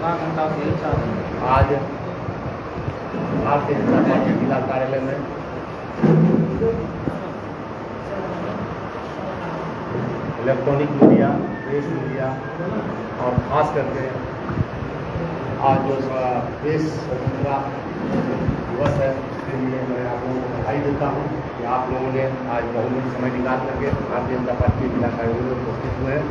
आधा घंटा से ही चालू है। आज भारतीय जनता पार्टी जिला कार्यालय में इलेक्ट्रॉनिक मीडिया, प्रेस मीडिया और खास करके आज जो प्रेस स्वतंत्रता दिवस है उसके लिए मैं आप लोगों को बधाई देता हूँ कि आप लोगों ने आज बहुमूल्य समय निकाल करके भारतीय जनता पार्टी के जिला कार्यालय में उपस्थित हुए हैं।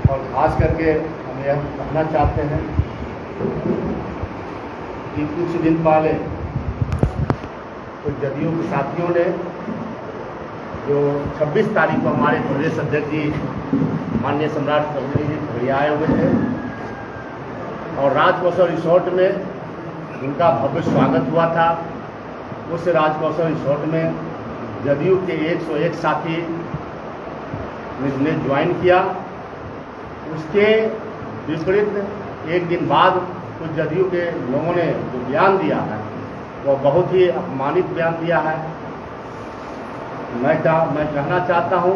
और खास करके हम यह कहना चाहते हैं कि कुछ दिन पहले कुछ जदयू के साथियों ने जो 26 तारीख को हमारे प्रदेश अध्यक्ष जी माननीय सम्राट चौधरी जी खगड़िया आए हुए थे और राजकौशल रिसोर्ट में उनका भव्य स्वागत हुआ था। उस राजकौशल रिसोर्ट में जदयू के 101 साथी ने ज्वाइन किया। उसके विपरीत एक दिन बाद कुछ जदयू के लोगों ने जो बयान दिया है वो बहुत ही अपमानित बयान दिया है। मैं कहना चाहता हूँ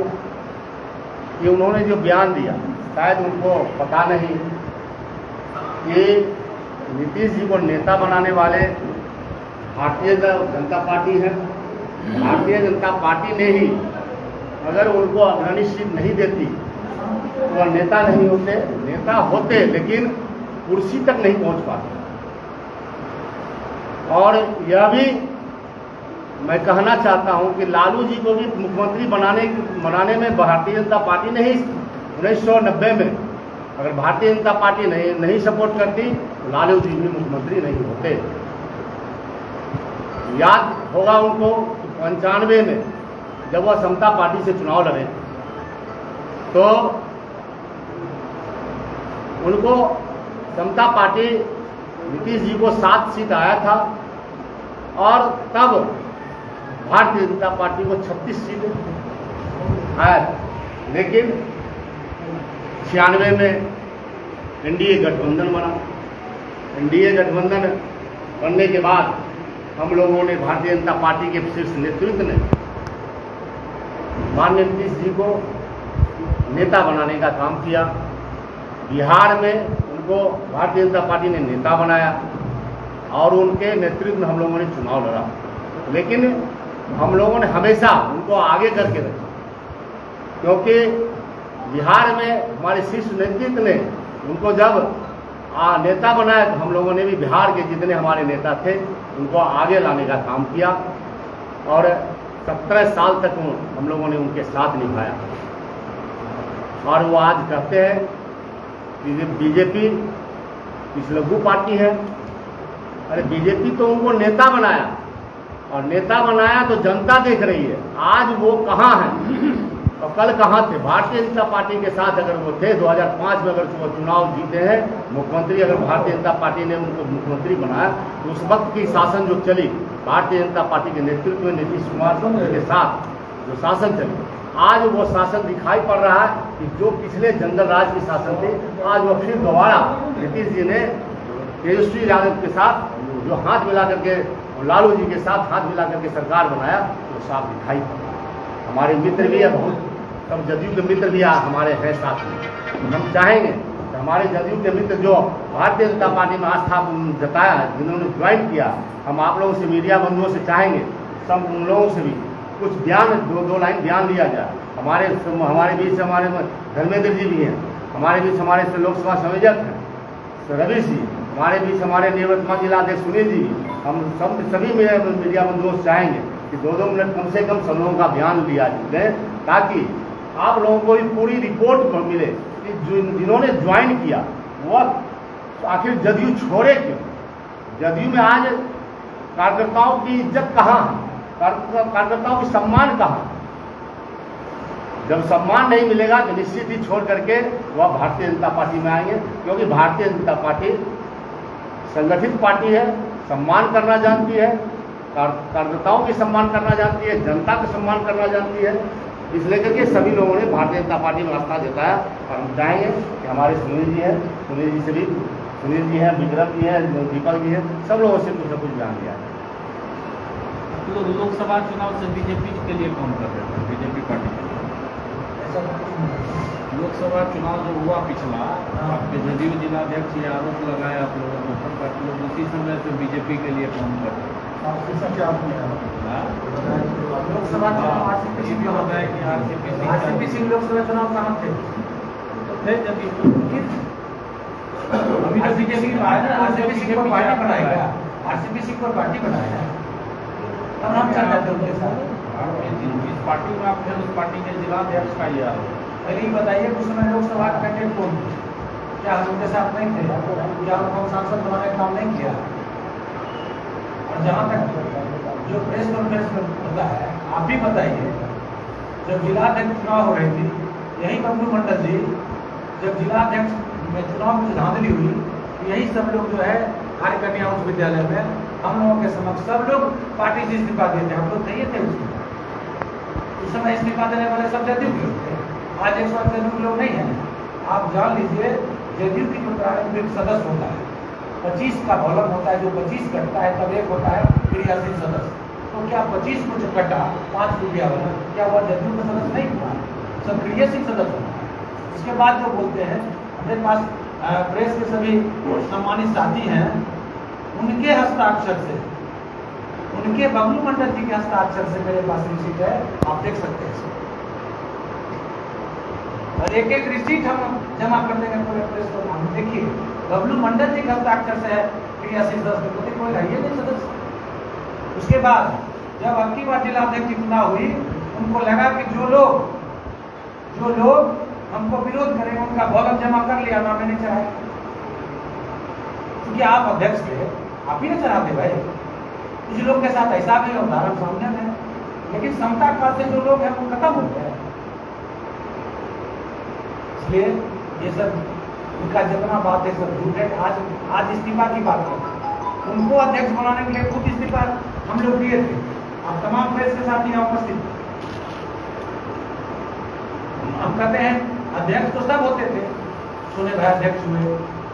कि उन्होंने जो बयान दिया शायद उनको पता नहीं कि नीतीश जी को नेता बनाने वाले भारतीय जनता पार्टी है। भारतीय जनता पार्टी ने ही अगर उनको अग्रणी सीट नहीं देती तो वह नेता नहीं होते, नेता होते लेकिन कुर्सी तक नहीं पहुंच पाते। और यह भी मैं कहना चाहता हूं कि लालू जी को भी मुख्यमंत्री बनाने में भारतीय जनता पार्टी ने ही 1990 में अगर भारतीय जनता पार्टी नहीं सपोर्ट करती तो लालू जी भी मुख्यमंत्री नहीं होते। याद होगा उनको 95 में जब वह समता पार्टी से चुनाव लड़े तो उनको समता पार्टी नीतीश जी को 7 सीट आया था और तब भारतीय जनता पार्टी को 36 सीट आया। लेकिन 96 में एनडीए गठबंधन बना। एनडीए गठबंधन बनने के बाद हम लोगों ने भारतीय जनता पार्टी के शीर्ष नेतृत्व ने माननीय नीतीश जी को नेता बनाने का काम किया। बिहार में उनको भारतीय जनता पार्टी ने नेता बनाया और उनके नेतृत्व में हम लोगों ने चुनाव लड़ा। लेकिन हम लोगों ने हमेशा उनको आगे करके रखा क्योंकि बिहार में हमारे शीर्ष नेतृत्व ने उनको जब नेता बनाया तो हम लोगों ने भी बिहार के जितने हमारे नेता थे उनको आगे लाने का काम किया और 17 साल तक हम लोगों ने उनके साथ निभाया। और वो आज कहते हैं कि बीजेपी पिछलग्गू पार्टी है। अरे बीजेपी तो उनको नेता बनाया और नेता बनाया तो जनता देख रही है। आज वो कहाँ हैं और कल कहाँ थे? भारतीय जनता पार्टी के साथ अगर वो थे 2005 में अगर वो चुनाव जीते हैं मुख्यमंत्री, अगर भारतीय जनता पार्टी ने उनको मुख्यमंत्री बनाया तो उस वक्त की शासन जो चली भारतीय जनता पार्टी के नेतृत्व में नीतीश कुमार के साथ जो शासन चली, आज वो शासन दिखाई पड़ रहा है कि जो पिछले जंगल राज की शासन थे आज वो फिर दोबारा नीतीश जी ने तेजस्वी यादव के साथ जो हाथ मिला करके लालू जी के साथ हाथ मिला करके सरकार बनाया तो साफ दिखाई पड़ा। हमारे मित्र भी है बहुत, सब जदयू के मित्र भी हमारे हैं साथ में। हम चाहेंगे कि हमारे जदयू के मित्र जो भारतीय जनता पार्टी में आस्था जताया है, जिन्होंने ज्वाइन किया, हम आप लोगों से मीडिया बंधुओं से चाहेंगे सब उन लोगों से भी कुछ बयान दो लाइन बयान दिया जाए। हमारे बीच हमारे धर्मेंद्र जी भी हैं, हमारे बीच हमारे लोकसभा संयोजक हैं रवि जी, हमारे बीच हमारे निवर्तमान जिला अध्यक्ष सुनील जी भी। हम सभी मीडिया बंधुओं से चाहेंगे कि 2-2 मिनट कम से कम सब लोगों का बयान लिया जाए ताकि आप लोगों को भी पूरी रिपोर्ट मिले कि जिन्होंने ज्वाइन किया वह आखिर जदयू छोड़े क्यों। जदयू में आज कार्यकर्ताओं की इज्जत कहाँ है, कार्यकर्ताओं की सम्मान कहाँ है? जब सम्मान नहीं मिलेगा तो निश्चित ही छोड़ करके वह भारतीय जनता पार्टी में आएंगे क्योंकि भारतीय जनता पार्टी संगठित पार्टी है, सम्मान करना जानती है, कार्यकर्ताओं की सम्मान करना जानती है, जनता का सम्मान करना जानती है। इसलिए करके सभी लोगों ने भारतीय जनता पार्टी में आस्था जताया और हम चाहेंगे कि हमारे सुनील जी हैं, सुनील जी से भी सुनील जी हैं, विक्रम जी हैं, दीपक जी हैं, सब लोगों से कुछ न कुछ बयान दिया है। लोग लोकसभा चुनाव से बीजेपी के लिए कौन कर रहे थे? बीजेपी पार्टी के लिए लोकसभा चुनाव जो हुआ पिछला पे जदयू जिलाध्यक्ष ये आरोप लगाया आप लोगों ने, ओपन पार्टी लोग उसी समय से बीजेपी के लिए काम कर रहे लोकसभा चुनाव ये भी बताया कि आरसीपी लोकसभा चुनाव कहाँ थे? थे जदयू अभी तो बीजेपी आरसीपी को पार्टी बनाएगा, आरसीपी को पार्टी बनाया और हम चल जाते उनके साथ। इस पार्टी में आप थे, उस पार्टी के जिलाध्यक्ष का ये आरोप। पहले ही बताइए उस समय लोकसभा कैंडिडेट कौन थे? क्या हम उनके साथ नहीं थे? क्या उनको सांसद बनाने का काम नहीं किया? और जहाँ तक जो प्रेस कॉन्फ्रेंस में होता है, आप भी बताइए, जब जिलाध्यक्ष चुनाव हो रही थी, यही बबलू मंडल जी जब जिलाध्यक्ष में चुनाव में धांधली हुई, यही सब लोग जो है आर्य कन्या उच्च विद्यालय में हम लोगों के समक्ष सब लोग पार्टी से इस्तीफा दिए थे, हम लोग नहीं थे उसमें। उस समय इस्तीफा देने वाले सब जदयू के थे, आज 100 लोग नहीं है। आप जान लीजिए जदयू की जो प्रारंभिक सदस्य होता है 25 का वॉल्यूम होता है, जो 25 कटता है तब एक होता है क्रियाशील सदस्य। तो क्या 25 को जो कटा 5 रुपया वाला, क्या वह जदयू का सदस्य नहीं हुआ? सब क्रियाशील सदस्य होता है। उसके बाद जो बोलते हैं, हमारे पास प्रेस के सभी सम्मानित साथी हैं, उनके हस्ताक्षर से, उनके बबलू मंडल जी के हस्ताक्षर से मेरे पास रिसीट है, आप देख सकते हैं। और एक एक रिसीट हम जमा कर देंगे पूरे प्रेस को। हम देखिए बबलू मंडल जी के हस्ताक्षर से है क्रियाशील सदस्य के प्रति कोई रहिए नहीं सदस्य। उसके बाद जब अबकी बार जिलाध्यक्ष की चुनाव हुई, उनको लगा कि जो लोग हमको विरोध करेंगे उनका वॉल्यूम जमा कर लिया, ना मैंने चढ़ाया, क्योंकि आप अध्यक्ष थे, आप ही ने चढ़ाते भाई। कुछ लोग के साथ ऐसा भी उदाहरण सामने है, लेकिन समता काल से जो लोग हैं वो खत्म हो गए। इसलिए ये सब उनका जितना बात है सब झूठ है। आज इस्तीफा की बात है, उनको अध्यक्ष बनाने के लिए खुद इस्तीफा हम लोग दिए थे। आप तमाम प्रेस के साथ यहाँ उपस्थित, हम कहते हैं अध्यक्ष तो सब होते थे, सोने भाई अध्यक्ष हुए,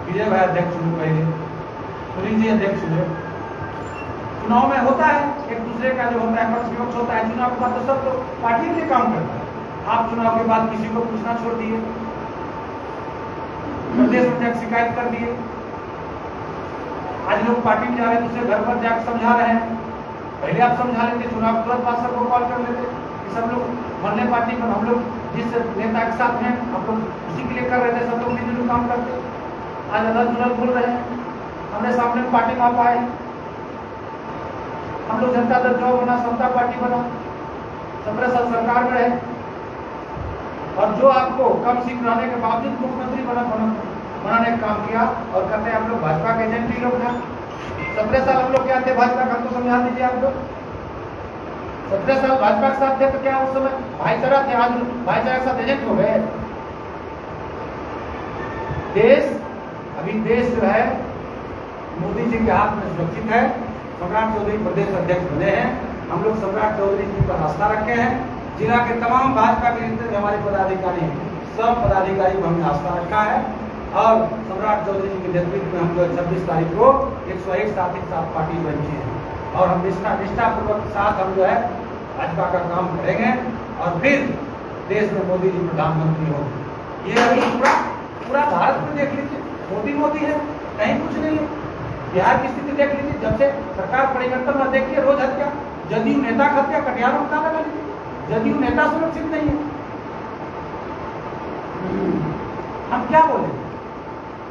विजय भाई अध्यक्ष हुए, पहले सुनील जी अध्यक्ष हुए। चुनाव में होता है एक दूसरे का जो होता है पक्ष विपक्ष होता है, चुनाव के बाद तो सब तो पार्टी के लिए काम करता है। आप चुनाव के बाद किसी को पूछना छोड़ दिए, प्रदेश अध्यक्ष शिकायत कर दिए, आज लोग पार्टी में जा रहे हैं, दूसरे घर पर जाकर समझा रहे हैं। पहले आप समझा लेते, चुनाव के तुरंत बाद सबको कॉल कर लेते कि सब लोग बनने पार्टी में, हम लोग जिस नेता के साथ हैं हम लोग उसी के लिए कर रहे थे, सब लोग मिलजुल काम करते। आज अलग जुलग बोल रहे हैं, हमने सामने पार्टी में आप आए, हम लोग जनता दल जो बना, समता पार्टी बना, 17 साल सरकार में रहे, और जो आपको कम सीट रहने के बावजूद मुख्यमंत्री बनाने का काम किया, और कहते हैं हम लोग भाजपा के एजेंट ही लोग हैं। 17 साल हम लोग क्या थे भाजपा का, हमको समझा दीजिए आप लोग। 17 साल भाजपा के साथ थे तो क्या उस समय भाईचारा थे, आज भाईचारा के साथ एजेंट हो गए। देश जो है मोदी जी के हाथ में सुरक्षित है। सम्राट चौधरी प्रदेश अध्यक्ष बने हैं, हम लोग सम्राट चौधरी जी पर आस्था रखे हैं। जिला के तमाम भाजपा के जितने हमारे पदाधिकारी हैं, सब पदाधिकारी को हमने आस्था रखा है, और सम्राट चौधरी जी के नेतृत्व में हम लोग 26 तारीख को 101 साथ एक साथ पार्टी बनी है, और हम निष्ठापूर्वक साथ हम जो है भाजपा का काम करेंगे, और फिर देश में मोदी जी प्रधानमंत्री होंगे। ये अभी पूरा भारत में देख लीजिए, मोदी है, कहीं कुछ नहीं है। बिहार की स्थिति देख लीजिए, जब से सरकार परिवर्तन में देखिए रोज हत्या, जदयू नेता की हत्या, कटिहार में पता लगा लीजिए, जदयू नेता सुरक्षित नहीं है। हम क्या बोले?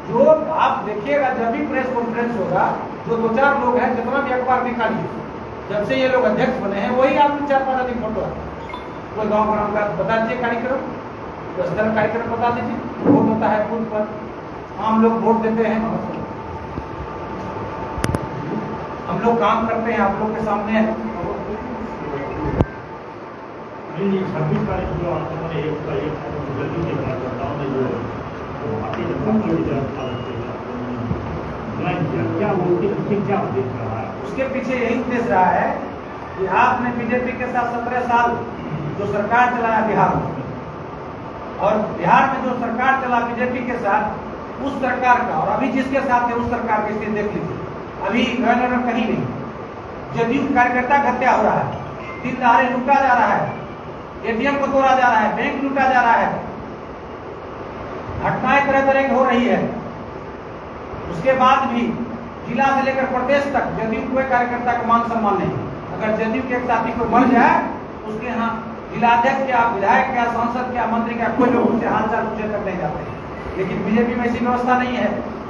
जो आप देखिएगा जब भी प्रेस कॉन्फ्रेंस होगा, जो 2-4 लोग हैं, जितना भी अखबार निकालिए, जब से ये लोग अध्यक्ष बने हैं वही आपको 4-5 दिन फोटो आता है। कोई गाँव ग्राम का बता दीजिए कार्यक्रम, तो इस तरह कार्यक्रम बता दीजिए। वोट होता है बूथ पर, आम लोग वोट देते हैं, हम लोग काम करते हैं, आप लोग के सामने है। 26 तारीख जो आपने एक जल्दी के कार्यकर्ताओं ने जो भारतीय जनता पार्टी क्या उसके क्या उद्देश्य रहा है? उसके पीछे यही उद्देश्य रहा है कि आपने बीजेपी के साथ 17 साल जो सरकार चलाया बिहार में, और बिहार में जो सरकार चला बीजेपी के साथ, उस सरकार का और अभी जिसके साथ है उस सरकार की स्थिति देख लीजिए। अभी गवर्नर कहीं नहीं, जदयू कार्यकर्ता की हत्या हो रहा है, दिन दहाड़े लूटा जा रहा है, एटीएम को तोड़ा जा रहा है, बैंक लूटा जा रहा है, घटनाएं तरह तरह की हो रही है, उसके बाद भी जिला से लेकर प्रदेश तक जदयू कोई कार्यकर्ता का मान सम्मान नहीं। अगर जदयू के एक साथी को मर जाए उसके यहाँ जिलाध्यक्ष क्या, विधायक क्या, सांसद क्या, मंत्री क्या, कोई लोग उनसे हालचाल पूछे तक नहीं जाते। लेकिन बीजेपी में ऐसी व्यवस्था नहीं है।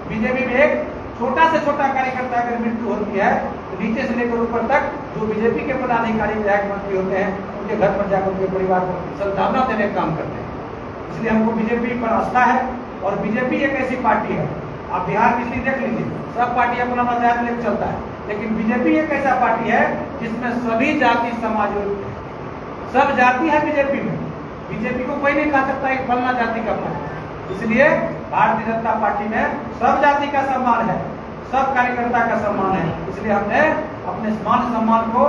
बीजेपी में एक छोटा से छोटा कार्यकर्ता अगर मृत्यु होती है तो नीचे से लेकर ऊपर तक जो बीजेपी के पदाधिकारी विधायक मंत्री होते हैं उनके घर पर जाकर उनके परिवार को सद्भावना देने का काम करते हैं। इसलिए हमको बीजेपी पर आस्था है और बीजेपी एक ऐसी पार्टी है, आप बिहार की स्थिति देख लीजिए, सब पार्टी अपना जात लेकर चलता है, लेकिन बीजेपी एक ऐसा पार्टी है जिसमें सभी जाति समाज, सब जाति है बीजेपी में। बीजेपी को कोई नहीं कह सकता एक फलना जाति का पार्टी। इसलिए भारतीय जनता पार्टी में सब जाति का सम्मान है, सब कार्यकर्ता का सम्मान है। इसलिए हमने अपने मान सम्मान को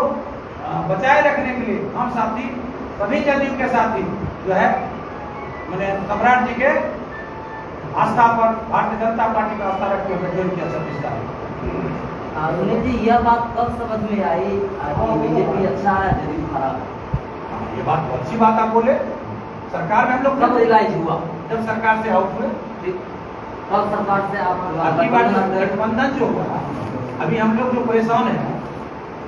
बचाए रखने के लिए हम साथी सभी जदयू के साथी जो है मैंने सम्राट जी के आस्था पर, भारतीय जनता पार्टी का आस्था रखते हुए ज्वाइन किया 26 तारीख। सुनील जी, यह बात कब समझ में आई कि बीजेपी अच्छा है जदयू खराब है? ये बात अच्छी बात आप बोले। सरकार में हम लोग कब रियलाइज हुआ? जब सरकार से आउट हुए, कब सरकार से आप अगली बार गठबंधन जो हुआ, अभी हम लोग जो परेशान है,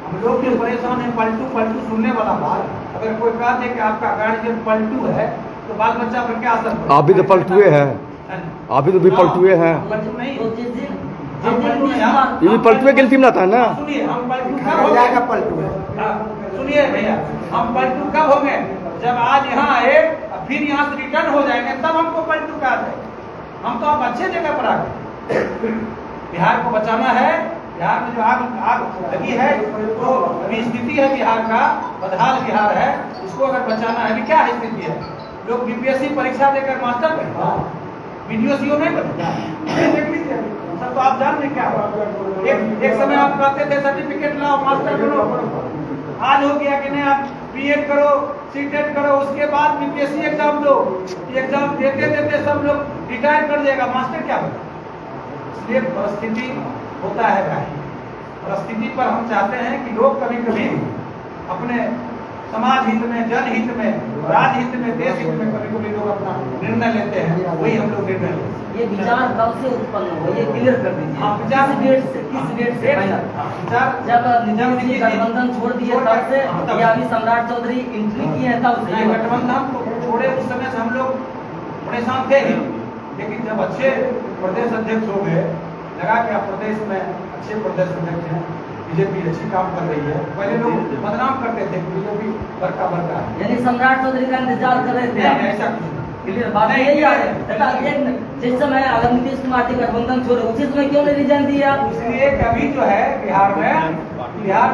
हम लोग जो परेशान है पलटू पलटू सुनने वाला बात। अगर कोई कहा दे कि आपका गार्जियन पलटू है तो बाल बच्चा पर क्या असर पड़ेगा? आप भी तो पलटुए हैं, आप भी तो भी पलटुए हैं। पलटू नहीं, तो जिस दिन ये भी पलटुए गिनती में आता है ना। सुनिए, हम पलटू कब हो गए? पलटू है। सुनिए भैया, हम पलटू कब होंगे? जब आज यहाँ आए फिर यहाँ से रिटर्न हो जाएंगे तब हमको पलटू कहा जाए। हम तो अब अच्छे जगह पर आ गए। बिहार को बचाना है, बिहार में जो आग लगी है तो अभी स्थिति है बिहार का, बदहाल बिहार है, इसको अगर बचाना है। अभी क्या स्थिति है? लोग बीपीएससी परीक्षा देकर मास्टर बने, वीडियो नहीं बने, सब तो आप जान रहे क्या हुआ। एक समय आप कहते थे सर्टिफिकेट लाओ मास्टर बनो, आज हो गया कि नहीं आप बीएड करो, सीटेट करो, उसके बाद बीपीएससी एग्जाम दो। एग्जाम देते देते सब लोग रिटायर कर देगा, मास्टर क्या बने? इसलिए परिस्थिति होता है भाई, परिस्थिति पर हम चाहते हैं कि लोग कभी कभी अपने समाज हित में, जनहित में, राज्य हित में, देश हित में कभी कभी लोग अपना निर्णय लेते हैं, वही हम लोग निर्णय लेते हैं। ये विचार कब से उत्पन्न हुआ, ये क्लियर कर दीजिए। हाँ, विचार किस डेट से पहले? जब निजाम जी गठबंधन छोड़ दिए तब से, या अभी सम्राट चौधरी एंट्री की है तब से? गठबंधन को छोड़े उस समय से हम लोग परेशान थे ही, लेकिन जब अच्छे प्रदेश अध्यक्ष हो गए, लगा कि आप प्रदेश में अच्छे प्रदेश अध्यक्ष हैं, बीजेपी अच्छी काम कर रही है। पहले लोग बदनाम करते थे कि बीजेपी बड़का बड़का है, यानी सम्राट चौधरी का इंतजार कर रहे थे? ऐसा कुछ क्लियर बात यही है। जिस समय अगर नीतीश कुमार जी गठबंधन छोड़े उसी समय क्यों नहीं रिजाइन दिया? इसलिए कभी जो है बिहार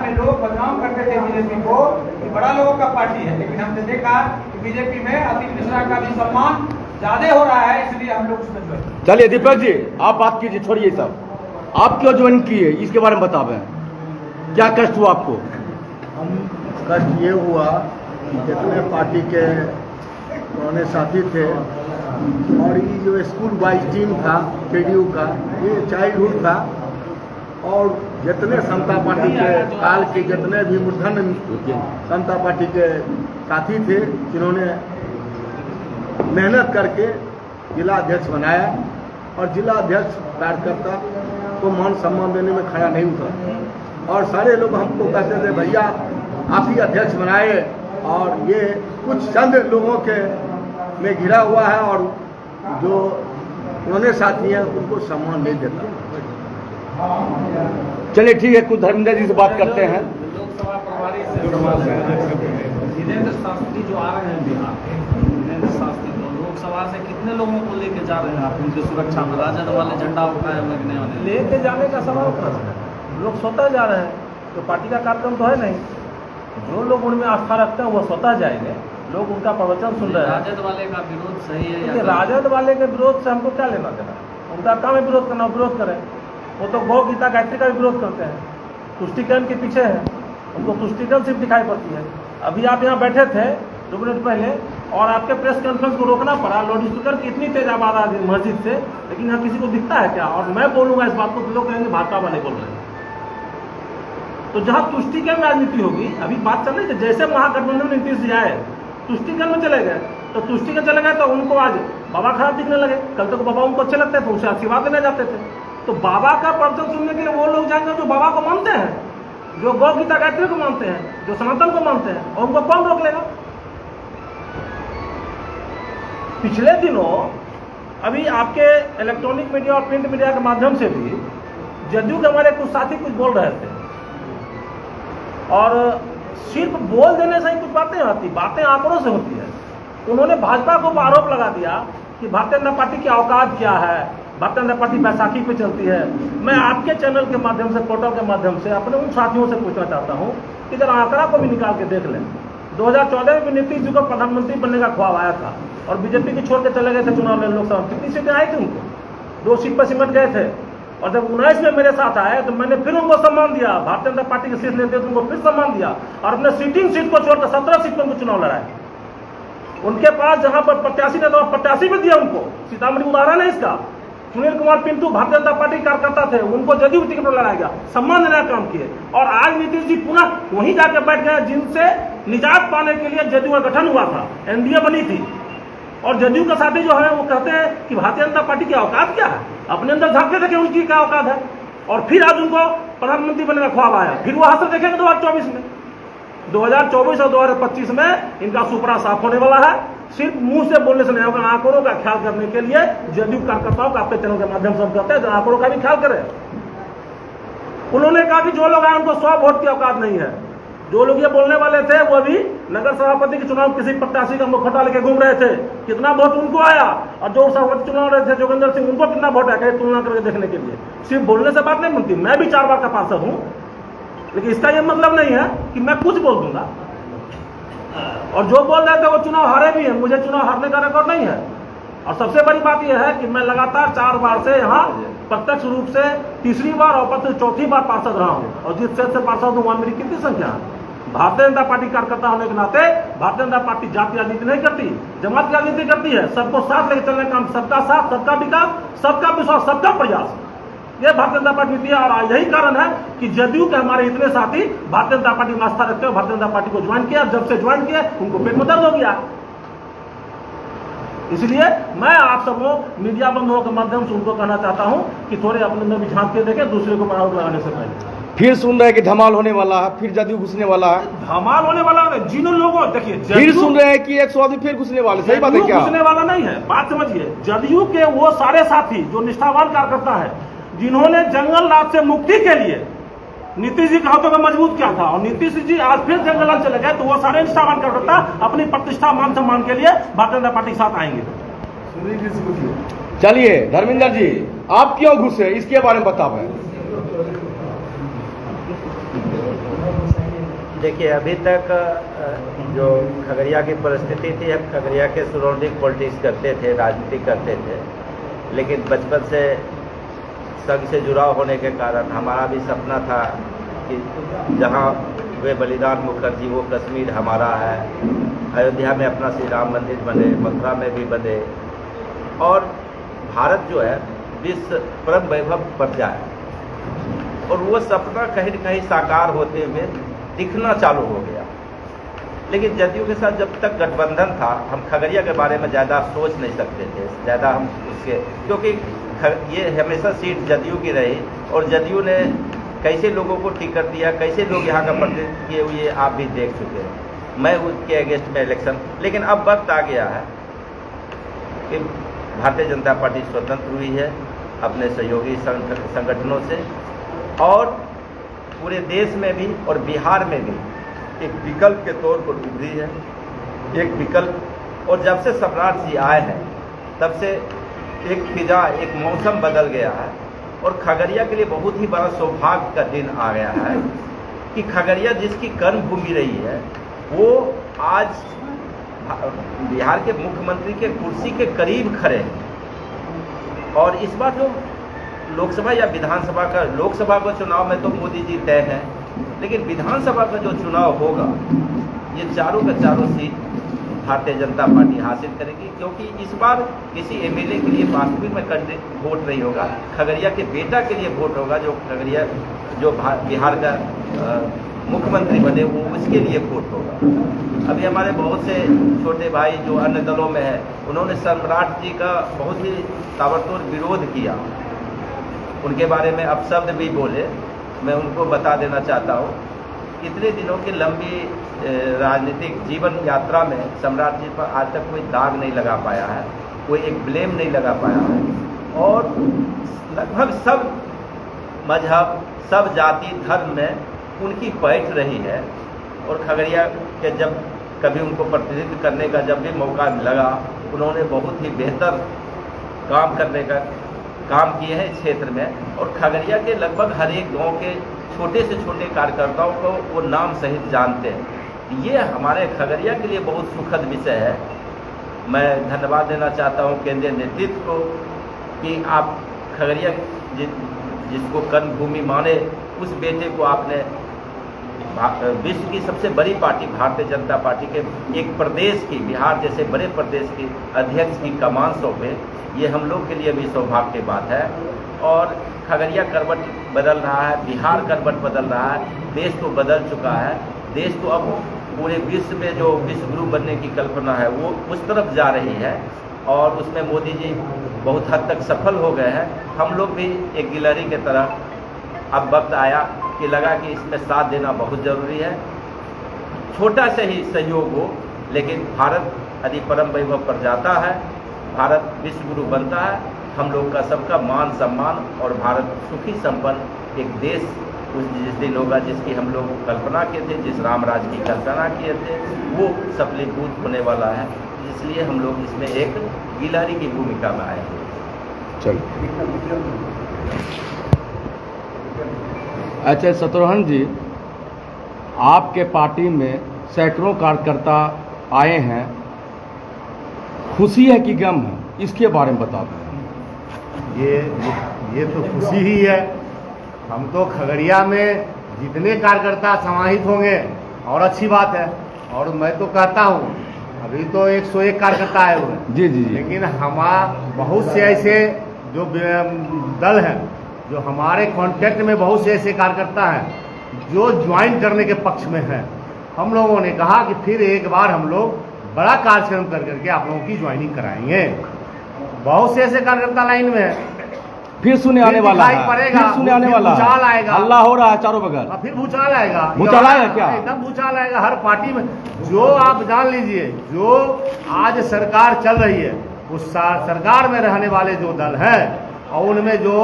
में लोग बदनाम करते थे बीजेपी को कि बड़ा लोगों का पार्टी है, लेकिन हमने देखा कि बीजेपी में अतीत मिश्रा का भी सम्मान ज्यादा हो रहा है, इसलिए हम लोग उसमें ज्वाइन। चलिए दीपक जी, आप बात कीजिए, छोड़िए सब। आप क्यों ज्वाइन किए इसके बारे में बतावें, क्या कष्ट हुआ आपको? हम कष्ट ये हुआ कि जितने पार्टी के पुराने साथी थे और ये जो स्कूल वाइज टीम था केडीयू का, ये चाइल्डहुड था, और जितने समता पार्टी के काल के जितने भी मूर्धन समता पार्टी के साथी थे जिन्होंने मेहनत करके जिला अध्यक्ष बनाया, और जिला अध्यक्ष कार्यकर्ता को मान सम्मान देने में खड़ा नहीं उतरा, और सारे लोग हमको कहते थे भैया आप ही अध्यक्ष बनाए, और ये कुछ चंद लोगों के में घिरा हुआ है और जो उन्होंने साथी हैं उनको सम्मान नहीं देता। चलिए ठीक है, कुछ धर्मेंद्र जी से बात करते हैं। लोकसभा प्रभारी से जितेंद्र शास्त्री जो आ रहे हैं बिहार के, जितेंद्र शास्त्री तो लोकसभा से कितने लोगों को लेके जा रहे हैं आप उनकी सुरक्षा में? राजद वाले झंडा उठाए हुए कि नहीं? लेके जाने का सवाल कहाँ है? लोग स्वतः जा रहे हैं, तो पार्टी का कार्यक्रम तो है नहीं। जो लोग उनमें आस्था रखते हैं वो स्वतः जाएंगे, लोग उनका प्रवचन सुन रहे हैं। राजद वाले का विरोध सही है या राजद वाले के विरोध से हमको क्या लेना देना? उनका काम है विरोध करना, विरोध करें। वो तो गौ गीता गायत्री का भी विरोध करते हैं, तुष्टिकरण के पीछे है, उनको तुष्टिकरण सिर्फ दिखाई पड़ती है। अभी आप यहाँ बैठे थे 2 मिनट पहले और आपके प्रेस कॉन्फ्रेंस को रोकना पड़ा, लाउड स्पीकर की इतनी तेज आवाज आ रही मस्जिद से, लेकिन यहाँ किसी को दिखता है क्या? और मैं बोलूंगा इस बात को तो लोग कहेंगे भाजपा वाले बोल रहे हैं। तो जहाँ तुष्टिकरण राजनीति होगी, अभी बात चल रही है जैसे महागठबंधन में नीतीश जी आए तुष्टिकरण में चले गए, तो तो तुष्टिकरण चले गए तो उनको आज बाबा खराब दिखने लगे। कल तक बाबा उनको अच्छे लगते थे, उनसे आशीर्वाद लेने जाते थे। तो बाबा का प्रवचन सुनने के लिए वो लोग जाएंगे जो बाबा को मानते हैं, जो गौ गीता गायत्री को मानते हैं, जो सनातन को मानते हैं, और उनको कौन रोक लेगा? पिछले दिनों अभी आपके इलेक्ट्रॉनिक मीडिया और प्रिंट मीडिया के माध्यम से भी जदयू के हमारे कुछ साथी कुछ बोल रहे थे, और सिर्फ बोल देने से ही कुछ बातें आती, बातें आंकड़ों से होती है। उन्होंने भाजपा को आरोप लगा दिया कि भारतीय जनता पार्टी की औकात क्या है, भारतीय जनता पार्टी बैसाखी पे चलती है। मैं आपके चैनल के माध्यम से, पोर्टल के माध्यम से अपने उन साथियों से पूछना चाहता हूं कि जरा आंकड़ा को भी निकाल के देख लें। 2014 में भी नीतीश जी को प्रधानमंत्री बनने का ख्वाब आया था और बीजेपी की छोड़ के चले गए थे चुनाव में। लोकसभा कितनी सीटें आई थी उनको? 2 सीट पर सिमट गए थे। और जब 19 में मेरे साथ आए तो मैंने फिर उनको सम्मान दिया, भारतीय जनता पार्टी के शीर्ष नेतृत्व उनको फिर सम्मान दिया और अपने सीटिंग सीट को छोड़कर 17 सीट पर उनको चुनाव लड़ाए। उनके पास जहां पर प्रत्याशी ने तो प्रत्याशी भी दिया उनको। सीतामढ़ी उदाहरण है इसका। सुनील कुमार पिंटू भारतीय जनता पार्टी कार्यकर्ता थे, उनको जदयू टिकट पर लड़ाया गया, सम्मान देने का काम किए। और आज नीतीश जी पुनः वहीं जाकर बैठ गए जिनसे निजात पाने के लिए जदयू का गठन हुआ था, एनडीए बनी थी। और जदयू के साथी जो है वो कहते हैं कि भारतीय जनता पार्टी की औकात क्या है, अपने अंदर झांकते देखे उनकी क्या औकात है। और फिर आज उनको प्रधानमंत्री बनने का ख्वाब आया, फिर वो हासिल देखेंगे 2024 में। 2024 और 2025 में इनका सुपड़ा साफ होने वाला है। सिर्फ मुंह से बोलने से नहीं होगा, आंकड़ों का ख्याल करने के लिए जदयू कार्यकर्ताओं का आपके चैनल के माध्यम से हम कहते हैं आंकड़ों का भी ख्याल करें। उन्होंने कहा कि जो लोग आए उनको 100 वोट की औकात नहीं है। जो लोग ये बोलने वाले थे वो भी नगर सभापति के चुनाव किसी प्रत्याशी का मुखौटा लेके घूम रहे थे, कितना वोट उनको आया, और जो सभापति चुनाव रहे थे जोगिंदर सिंह, उनको कितना वोट आया, तुलना करके देखने के लिए। सिर्फ बोलने से बात नहीं बनती। मैं भी 4 बार का पार्षद हूं, लेकिन इसका यह मतलब नहीं है कि मैं कुछ बोल दूंगा। और जो बोल रहे थे वो चुनाव हारे भी हैं, मुझे चुनाव हारने का रिकॉर्ड नहीं है। और सबसे बड़ी बात यह है कि मैं लगातार 4 बार से यहाँ प्रत्यक्ष रूप से तीसरी बार और पत्र चौथी बार पार्षद रहा हूँ। और जिस क्षेत्र से पार्षद हूँ वहां मेरी कितनी संख्या है? भारतीय जनता पार्टी कार्यकर्ता होने के नाते भारतीय जनता पार्टी जाति राजनीति नहीं करती, जमात की राजनीति करती है। सबको साथ लेकर चलने का काम, सबका साथ, सबका विकास, सबका विश्वास, सबका प्रयास, यह भारतीय जनता पार्टी नीति है। और यही कारण है कि जदयू के हमारे इतने साथी भारतीय जनता पार्टी में आस्था रखते हो, भारतीय जनता पार्टी को ज्वाइन किया। जब से ज्वाइन किया उनको पेट में दर्द हो गया। इसलिए मैं आप सबको मीडिया बंधुओं के माध्यम से उनको कहना चाहता हूं कि थोड़े अपने अंदर भी झांक के देखें, दूसरे को आरोप लगाने से पहले। फिर सुन रहे हैं कि धमाल होने वाला है, फिर जदयू घुसने वाला है। धमाल होने वाला है। जिन लोगों, देखिए, फिर सुन रहे हैं कि 100 आदमी फिर घुसने वाले, सही बात है क्या? घुसने वाला नहीं है, बात समझिए। जदयू के वो सारे साथी जो निष्ठावान कार्यकर्ता है, जिन्होंने जंगल राज से मुक्ति के लिए नीतीश जी के हाथों में मजबूत किया था, और नीतीश जी आज फिर जंगल राज चले गए, तो वो सारे निष्ठावान कार्यकर्ता अपनी प्रतिष्ठा मान सम्मान के लिए भारतीय जनता पार्टी के साथ आएंगे। चलिए धर्मेंद्र जी, आप क्यों घुसे इसके बारे में बताएं। देखिए, अभी तक जो खगड़िया की परिस्थिति थी, हम खगड़िया के सराउंडिंग पॉलिटिक्स करते थे, राजनीति करते थे। लेकिन बचपन से संघ से जुड़ाव होने के कारण हमारा भी सपना था कि जहां वे बलिदान मुखर्जी, वो कश्मीर हमारा है। अयोध्या में अपना श्री राम मंदिर बने, मथुरा में भी बने, और भारत जो है विश्व परम वैभव पर जाए। और वो सपना कहीं न कहीं साकार होते हुए दिखना चालू हो गया। लेकिन जदयू के साथ जब तक गठबंधन था, हम खगड़िया के बारे में ज़्यादा सोच नहीं सकते थे, ज़्यादा हम उसके, क्योंकि ये हमेशा सीट जदयू की रही, और जदयू ने कैसे लोगों को टिकट दिया, कैसे लोग यहाँ का प्रतिनिधित्व किए हुए आप भी देख चुके हैं। मैं उसके अगेंस्ट में इलेक्शन, लेकिन अब वक्त आ गया है कि भारतीय जनता पार्टी स्वतंत्र हुई है अपने सहयोगी संगठनों से, और पूरे देश में भी और बिहार में भी एक विकल्प के तौर पर उभरी है, एक विकल्प। और जब से सम्राट जी आए हैं तब से एक फिजा, एक मौसम बदल गया है। और खगड़िया के लिए बहुत ही बड़ा सौभाग्य का दिन आ गया है कि खगड़िया जिसकी कर्मभूमि रही है, वो आज बिहार के मुख्यमंत्री के कुर्सी के करीब खड़े हैं। और इस बार जो लोकसभा या विधानसभा का, लोकसभा का चुनाव में तो मोदी जी तय हैं, लेकिन विधानसभा का जो चुनाव होगा, ये चारों का चारों सीट भारतीय जनता पार्टी हासिल करेगी। क्योंकि इस बार किसी एमएलए के लिए वास्तविक में वोट नहीं होगा, खगड़िया के बेटा के लिए वोट होगा, जो खगड़िया, जो बिहार का मुख्यमंत्री बने वो उसके लिए वोट होगा। अभी हमारे बहुत से छोटे भाई जो अन्य दलों में हैं, उन्होंने सम्राट जी का बहुत ही ताबड़तोड़ विरोध किया, उनके बारे में अपशब्द भी बोले। मैं उनको बता देना चाहता हूँ, इतने दिनों की लंबी राजनीतिक जीवन यात्रा में सम्राट जी पर आज तक कोई दाग नहीं लगा पाया है, कोई एक ब्लेम नहीं लगा पाया है, और लगभग सब मजहब, सब जाति धर्म में उनकी पैठ रही है। और खगड़िया के जब कभी उनको प्रतिनिधित्व करने का जब भी मौका लगा, उन्होंने बहुत ही बेहतर काम करने का काम किए हैं इस क्षेत्र में। और खगड़िया के लगभग हर एक गांव के छोटे से छोटे कार्यकर्ताओं को वो नाम सहित जानते हैं। ये हमारे खगड़िया के लिए बहुत सुखद विषय है। मैं धन्यवाद देना चाहता हूँ केंद्रीय नेतृत्व को कि आप खगड़िया जिसको कर्मभूमि माने, उस बेटे को आपने विश्व की सबसे बड़ी पार्टी भारतीय जनता पार्टी के एक प्रदेश की, बिहार जैसे बड़े प्रदेश की अध्यक्ष की कमान सौंपे। ये हम लोग के लिए भी सौभाग्य की बात है। और खगड़िया करवट बदल रहा है, बिहार करवट बदल रहा है, देश तो बदल चुका है। देश तो अब पूरे विश्व में जो विश्व गुरु बनने की कल्पना है वो उस तरफ जा रही है, और उसमें मोदी जी बहुत हद तक सफल हो गए हैं। हम लोग भी एक गिलहरी की तरह अब वक्त आया कि लगा कि इसमें साथ देना बहुत ज़रूरी है। छोटा से ही सहयोग हो, लेकिन भारत यदि परम वैभव पर जाता है, भारत विश्व गुरु बनता है, हम लोग का सबका मान सम्मान और भारत सुखी संपन्न एक देश जिस दिन होगा जिसकी हम लोग कल्पना किए थे, जिस राम राज्य की कल्पना किए थे, वो सफलीभूत होने वाला है। इसलिए हम लोग इसमें एक गिलहरी की भूमिका में आए हैं। अच्छा शत्रुघ्न जी, आपके पार्टी में सैकड़ों कार्यकर्ता आए हैं, खुशी है कि गम है, इसके बारे में बता दें। ये तो खुशी ही है। हम तो खगड़िया में जितने कार्यकर्ता समाहित होंगे और अच्छी बात है। और मैं तो कहता हूँ, अभी तो 101 कार्यकर्ता आए हुए हैं। जी जी जी। लेकिन बहुत से ऐसे जो दल हैं, जो हमारे कांटेक्ट में बहुत से ऐसे कार्यकर्ता हैं जो ज्वाइन करने के पक्ष में हैं। हम लोगों ने कहा कि फिर एक बार हम लोग बड़ा कार्यक्रम कर करके आप लोगों की ज्वाइनिंग कराएंगे। बहुत से ऐसे कार्यकर्ता लाइन में हैं। फिर सुने आने वाला है, पड़ेगा, फिर सुने आने वाला भूचाल आएगा, हल्ला हो रहा है चारों बगल। फिर भूचाल आएगा। भूचाल आएगा क्या? एकदम भूचाल आएगा हर पार्टी में। जो आप जान लीजिए, जो आज सरकार चल रही है, उस सरकार में रहने वाले जो दल हैं और उनमें जो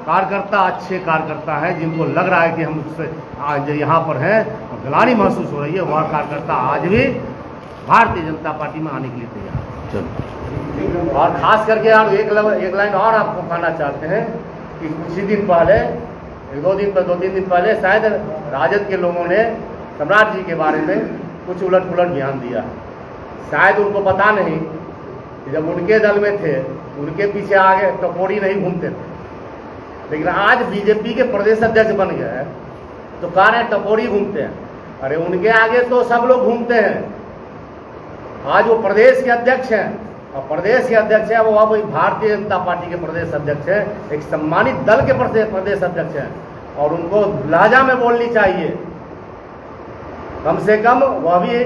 कार्यकर्ता अच्छे कार्यकर्ता हैं, जिनको लग रहा है कि हम उससे आज यहाँ पर हैं और गिलानी महसूस हो रही है, वह कार्यकर्ता आज भी भारतीय जनता पार्टी में आने के लिए तैयार है। और खास करके आप एक लाइन और आपको कहना चाहते हैं कि कुछ ही दिन पहले, दो तीन दिन पहले शायद राजद के लोगों ने सम्राट जी के बारे में कुछ उलट पुलट बयान दिया। शायद उनको पता नहीं कि जब उनके दल में थे, उनके पीछे आगे टपोरी नहीं घूमते थे, लेकिन आज बीजेपी के प्रदेश अध्यक्ष बन गए तो कह रहे टपोरी घूमते हैं। अरे उनके आगे तो सब लोग घूमते हैं। आज वो प्रदेश के अध्यक्ष हैं, और प्रदेश के अध्यक्ष हैं वो अब भारतीय जनता पार्टी के प्रदेश अध्यक्ष हैं, एक सम्मानित दल के प्रदेश अध्यक्ष हैं, और उनको लहजा में बोलनी चाहिए। कम से कम वह भी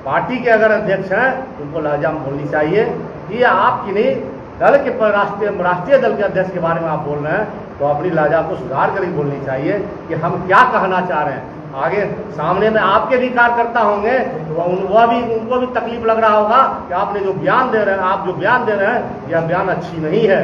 पार्टी के अगर अध्यक्ष हैं, उनको लहजा में बोलनी चाहिए कि आप किन्हीं दल के राष्ट्रीय दल के अध्यक्ष के बारे में आप बोल रहे हैं, तो अपनी लहजा को सुधार कर ही बोलनी चाहिए कि हम क्या कहना चाह रहे हैं। आगे सामने में आपके भी कार्यकर्ता होंगे, तो उनको भी तकलीफ लग रहा होगा कि आपने जो बयान दे रहे हैं, आप जो बयान दे रहे हैं, यह बयान अच्छी नहीं है।